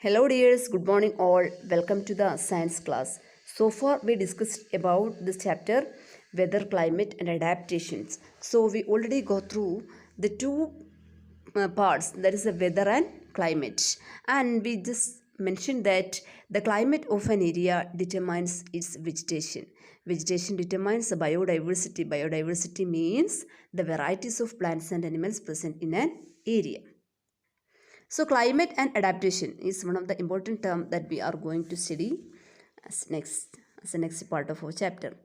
Hello dears, good morning all. Welcome to the science class. So far we discussed about this chapter weather, climate and adaptations. So we already go through the two parts, that is the weather and climate, and we just mentioned that the climate of an area determines its vegetation. Vegetation determines the biodiversity. Biodiversity means the varieties of plants and animals present in an area. So climate and adaptation is one of the important term that we are going to study as the next part of our chapter.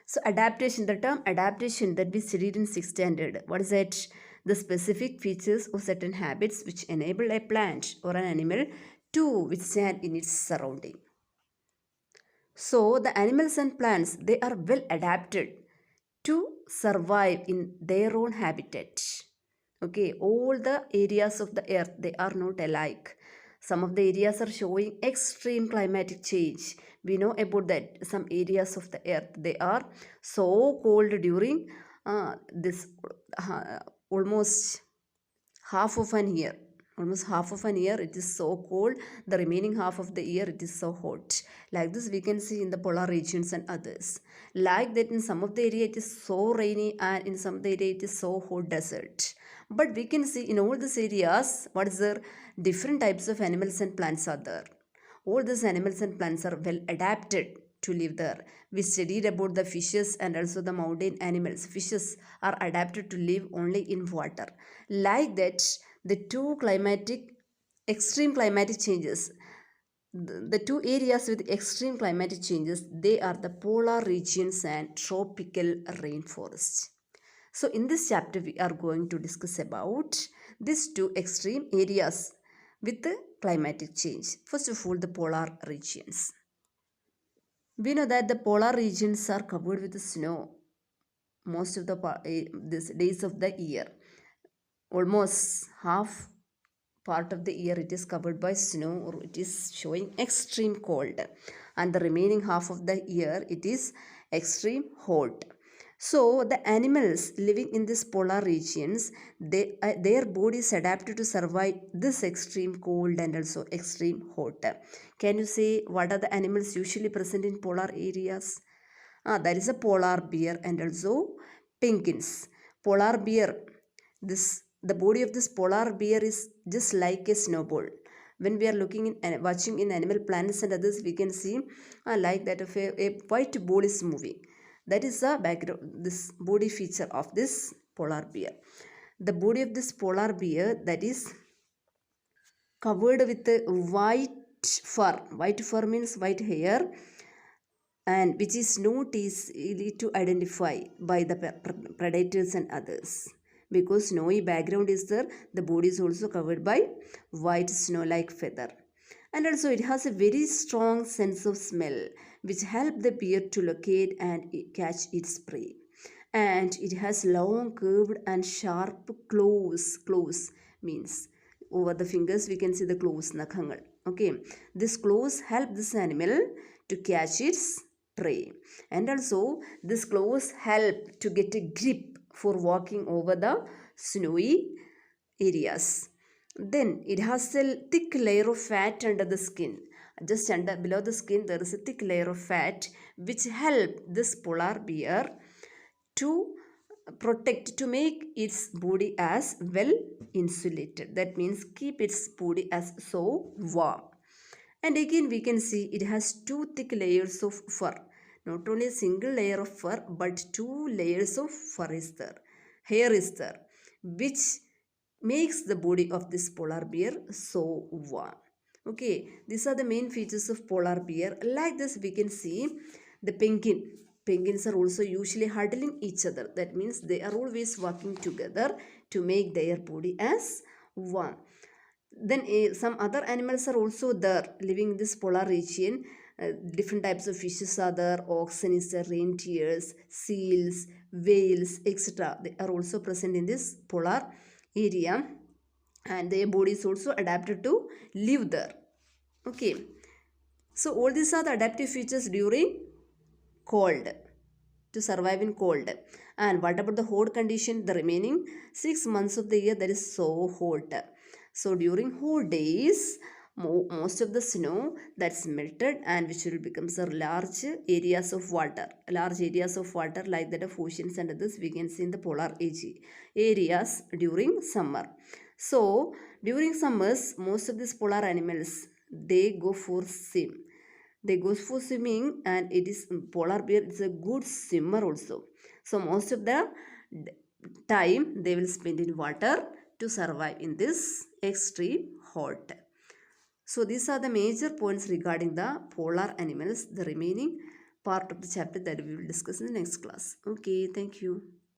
So adaptation, the term adaptation that we studied in 6th standard. What is it? The specific features of certain habits which enable a plant or an animal to withstand in its surrounding. So the animals and plants, they are well adapted to survive in their own habitat. Okay, all the areas of the earth, they are not alike. Some of the areas are showing extreme climatic change. We know about that. Some areas of the earth, they are so cold during this almost half of an year. Almost half of an year it is so cold, the remaining half of the year it is so hot. Like this we can see in the polar regions and others. Like that in some of the area it is so rainy, and in some of the area it is so hot desert. But we can see in all these areas what is there, different types of animals and plants are there. All these animals and plants are well adapted to live there. We studied about the fishes and also the mountain animals. Fishes are adapted to live only in water. Like that, the two extreme climatic changes, the two areas with extreme climatic changes, they are the polar regions and tropical rainforests. So in this chapter we are going to discuss about these two extreme areas with the climatic change. First of all, the polar regions. We know that the polar regions are covered with snow most of the these days of the year. Almost half part of the year it is covered by snow, or it is showing extreme cold, and the remaining half of the year it is extreme hot. So the animals living in these polar regions, their bodies adapted to survive this extreme cold and also extreme hot. Can you say what are the animals usually present in polar areas? That is a polar bear and also penguins. Polar bear, this the body of this polar bear is just like a snowball. When we are looking in and watching in Animal Planets and others, we can see like that of a white ball is moving. That is the background, this body feature of this polar bear. The body of this polar bear, that is covered with white fur. White fur means white hair, and which is not easy to identify by the predators and others. Because snowy background is there, the body is also covered by white snow-like feather. And also it has a very strong sense of smell, which help the bear to locate and catch its prey. And it has long, curved and sharp claws. Claws means over the fingers we can see the claws, nakhangal. Okay, this claws help this animal to catch its prey, and also these claws help to get a grip for walking over the snowy areas. Then it has a thick layer of fat under the skin. Just under below the skin there is a thick layer of fat which help this polar bear to protect, to make its body as well insulated. That means keep its body as so warm. And again we can see it has two thick layers of fur. Not only a single layer of fur, but two layers of fur is there. Hair is there, which makes the body of this polar bear so warm. Okay, these are the main features of polar bear. Like this we can see the penguin. Penguins are also usually huddling each other. That means they are always working together to make their body as warm. Then some other animals are also there living in this polar region. Different types of fishes are there. Oxen is there, reindeers, seals, whales, etc. They are also present in this polar area, and their body is also adapted to live there. Okay, so all these are the adaptive features during cold, to survive in cold. And what about the hot condition? The remaining 6 months of the year that is so hot. So during hot days, most of the snow that's melted and which will become large areas of water, like that of oceans and others we can see in the polar areas during summer. So during summers most of these polar animals they go for swimming, and it is polar bear is a good swimmer also. So most of the time they will spend in water to survive in this extreme hot. So these are the major points regarding the polar animals. The remaining part of the chapter that we will discuss in the next class. Okay, thank you.